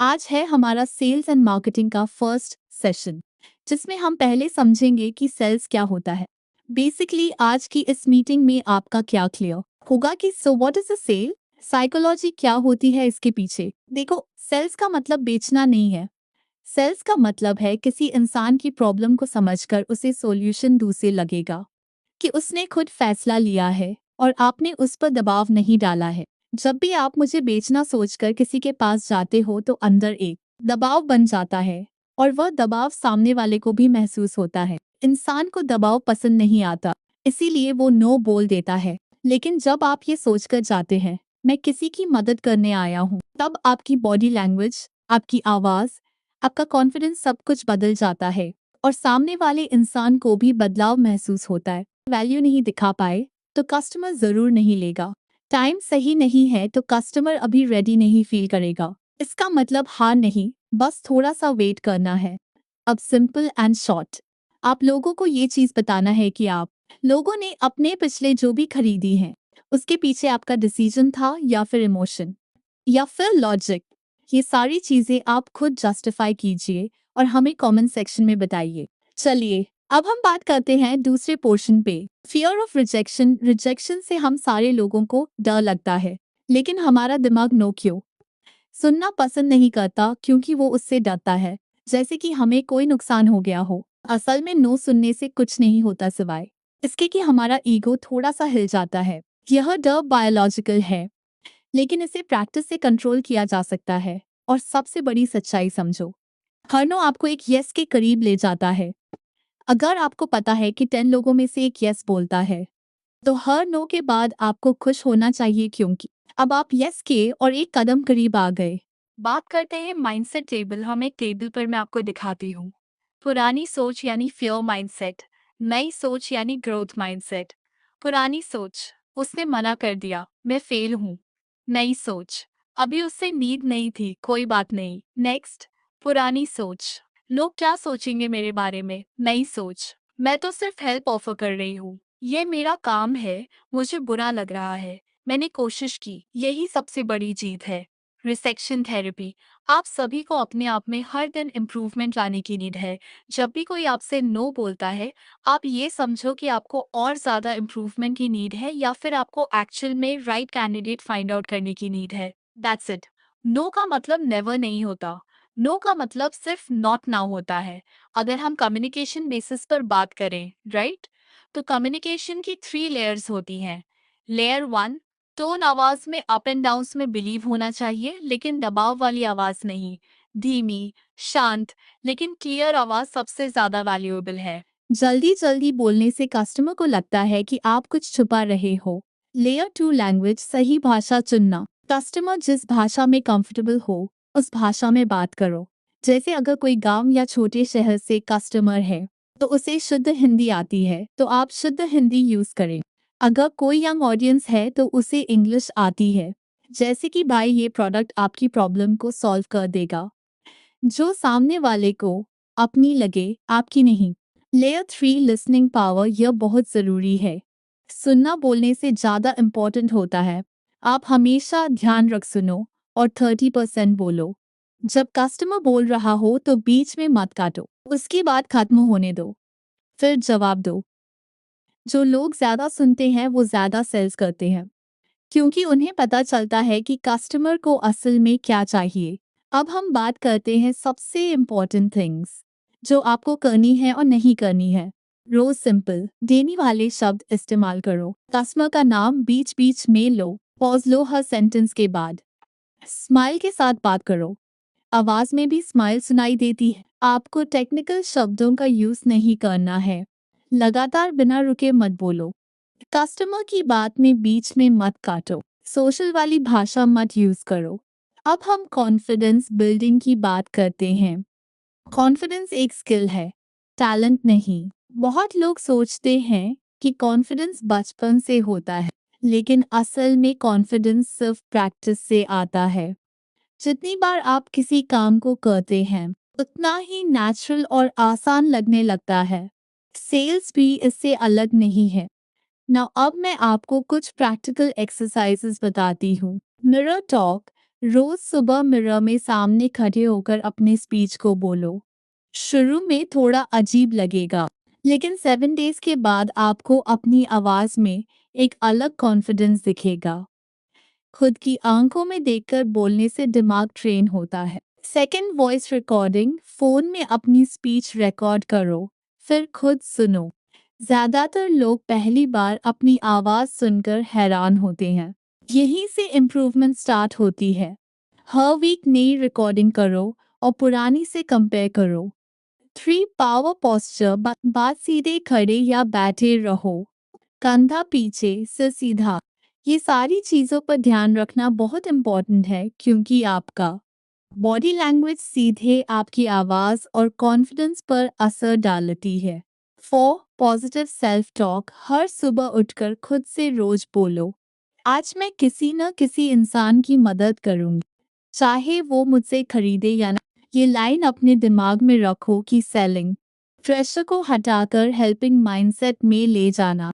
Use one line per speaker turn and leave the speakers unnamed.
आज है हमारा सेल्स एंड मार्केटिंग का फर्स्ट सेशन, जिसमें हम पहले समझेंगे कि सेल्स क्या होता है। बेसिकली आज की इस मीटिंग में आपका क्या क्लियर होगा कि so what is a cell, psychology क्या होती है इसके पीछे। देखो, सेल्स का मतलब बेचना नहीं है। सेल्स का मतलब है किसी इंसान की प्रॉब्लम को समझकर उसे सॉल्यूशन दूसरे लगेगा कि उसने खुद फैसला लिया है और आपने उस पर दबाव नहीं डाला है। जब भी आप मुझे बेचना सोचकर किसी के पास जाते हो तो अंदर एक दबाव बन जाता है और वह दबाव सामने वाले को भी महसूस होता है। इंसान को दबाव पसंद नहीं आता, इसीलिए वो नो बोल देता है। लेकिन जब आप ये सोचकर जाते हैं मैं किसी की मदद करने आया हूँ, तब आपकी बॉडी लैंग्वेज, आपकी आवाज, आपका कॉन्फिडेंस सब कुछ बदल जाता है और सामने वाले इंसान को भी बदलाव महसूस होता है। वैल्यू नहीं दिखा पाए तो कस्टमर जरूर नहीं लेगा। टाइम सही नहीं है तो कस्टमर अभी रेडी नहीं फील करेगा। इसका मतलब हार नहीं, बस थोड़ा सा वेट करना है। अब सिंपल एंड शॉर्ट, आप लोगों को ये चीज बताना है कि आप लोगों ने अपने पिछले जो भी खरीदी है उसके पीछे आपका डिसीजन था या फिर इमोशन या फिर लॉजिक। ये सारी चीजें आप खुद जस्टिफाई कीजिए और हमें कमेंट सेक्शन में बताइए। चलिए अब हम बात करते हैं दूसरे पोर्शन पे, फियर ऑफ रिजेक्शन। रिजेक्शन से हम सारे लोगों को डर लगता है, लेकिन हमारा दिमाग नो क्यों सुनना पसंद नहीं करता, क्योंकि वो उससे डरता है जैसे कि हमें कोई नुकसान हो गया हो। असल में नो सुनने से कुछ नहीं होता सिवाय इसके कि हमारा ईगो थोड़ा सा हिल जाता है। यह डर बायोलॉजिकल है, लेकिन इसे प्रैक्टिस से कंट्रोल किया जा सकता है। और सबसे बड़ी सच्चाई समझो, हर नो आपको एक यस के करीब ले जाता है। अगर आपको पता है कि 10 लोगों में से एक यस बोलता है, तो हर नो के बाद आपको खुश होना चाहिए, क्योंकि अब आप यस के और एक कदम करीब आ गए। बात करते हैं माइंडसेट टेबल। हम एक टेबल पर मैं आपको दिखाती हूँ। पुरानी सोच यानी फियर माइंडसेट, नई सोच यानी ग्रोथ माइंडसेट। पुरानी सोच, उसने मना कर दिया, मैं फेल हूँ। नई सोच, अभी उससे नीड नहीं थी, कोई बात नहीं। नेक्स्ट, पुरानी सोच, लोग क्या सोचेंगे मेरे बारे में। नई सोच, मैं तो सिर्फ हेल्प ऑफर कर रही हूँ, ये मेरा काम है, मुझे बुरा लग रहा है, मैंने कोशिश की। यही सबसे बड़ी जीत है। रिसेक्शन थेरेपी, आप सभी को अपने आप में हर दिन इम्प्रूवमेंट लाने की नीड है। जब भी कोई आपसे नो बोलता है, आप ये समझो कि आपको और ज़्यादा इम्प्रूवमेंट की नीड है या फिर आपको एक्चुअल में राइट कैंडिडेट फाइंड आउट करने की नीड है। That's it. नो का मतलब नेवर नहीं होता। नो का मतलब सिर्फ नॉट नाउ होता है। अगर हम कम्युनिकेशन बेसिस पर बात करें, राइट, तो कम्युनिकेशन की 3 लेयर्स होती हैं। लेयर 1, टोन, आवाज में अप एंड डाउन्स में बिलीव होना चाहिए, लेकिन दबाव वाली आवाज नहीं। धीमी, शांत लेकिन क्लियर आवाज सबसे ज्यादा वैल्यूएबल है। जल्दी जल्दी बोलने से कस्टमर को लगता है कि आप कुछ छुपा रहे हो। लेयर 2, लैंग्वेज, सही भाषा चुनना। कस्टमर जिस भाषा में कंफर्टेबल हो उस भाषा में बात करो। जैसे अगर कोई गांव या छोटे शहर से कस्टमर है तो उसे शुद्ध हिंदी आती है, तो आप शुद्ध हिंदी यूज करें। अगर कोई यंग ऑडियंस है तो उसे इंग्लिश आती है, जैसे कि भाई ये प्रोडक्ट आपकी प्रॉब्लम को सॉल्व कर देगा, जो सामने वाले को अपनी लगे, आपकी नहीं। लेयर 3, लिसनिंग पावर, यह बहुत जरूरी है। सुनना बोलने से ज्यादा इम्पोर्टेंट होता है। आप हमेशा ध्यान रख सुनो और 30% बोलो। जब कस्टमर बोल रहा हो तो बीच में मत काटो, उसकी बात खत्म होने दो, फिर जवाब दो। जो लोग ज्यादा सुनते हैं वो ज्यादा सेल्स करते हैं, क्योंकि उन्हें पता चलता है कि कस्टमर को असल में क्या चाहिए। अब हम बात करते हैं सबसे इम्पोर्टेंट थिंग्स जो आपको करनी है और नहीं करनी है। रोज सिंपल देने वाले शब्द इस्तेमाल करो। कस्टमर का नाम बीच बीच में लो, पॉज लो हर सेंटेंस के बाद। स्माइल के साथ बात करो, आवाज में भी स्माइल सुनाई देती है। आपको टेक्निकल शब्दों का यूज नहीं करना है। लगातार बिना रुके मत बोलो। कस्टमर की बात में बीच में मत काटो। सोशल वाली भाषा मत यूज करो। अब हम कॉन्फिडेंस बिल्डिंग की बात करते हैं। कॉन्फिडेंस एक स्किल है, टैलेंट नहीं। बहुत लोग सोचते हैं कि कॉन्फिडेंस बचपन से होता है, लेकिन असल में कॉन्फिडेंस सिर्फ प्रैक्टिस से आता है। जितनी बार आप किसी काम को करते हैं उतना ही नेचुरल और आसान लगने लगता है। सेल्स भी इससे अलग नहीं है। नाउ अब मैं आपको कुछ प्रैक्टिकल एक्सरसाइजेस बताती हूँ। मिरर टॉक, रोज सुबह मिरर में सामने खड़े होकर अपने स्पीच को बोलो। शुरू में थोड़ा अजीब लगेगा, लेकिन 7 डेज के बाद आपको अपनी आवाज में एक अलग कॉन्फिडेंस दिखेगा। खुद की आंखों में देखकर बोलने से दिमाग ट्रेन होता है। Second, voice recording. फोन में अपनी स्पीच रिकॉर्ड करो, फिर खुद सुनो। ज्यादातर लोग पहली बार अपनी आवाज सुनकर हैरान होते हैं। यहीं से इम्प्रूवमेंट स्टार्ट होती है। हर वीक नई रिकॉर्डिंग करो और पुरानी से कंपेयर करो। 3, पावर पोस्चर। बात सीधे खड़े या बैठे रहो, कंधा पीछे, सिर सीधा। ये सारी चीजों पर ध्यान रखना बहुत इम्पोर्टेंट है, क्योंकि आपका बॉडी लैंग्वेज सीधे आपकी आवाज और कॉन्फिडेंस पर असर डालती है। 4, पॉजिटिव सेल्फ टॉक। हर सुबह उठकर खुद से रोज बोलो, आज मैं किसी न किसी इंसान की मदद करूंगी, चाहे वो मुझसे खरीदे या ना। ये लाइन अपने दिमाग में रखो कि सेलिंग प्रेशर को हटाकर हेल्पिंग माइंडसेट में ले जाना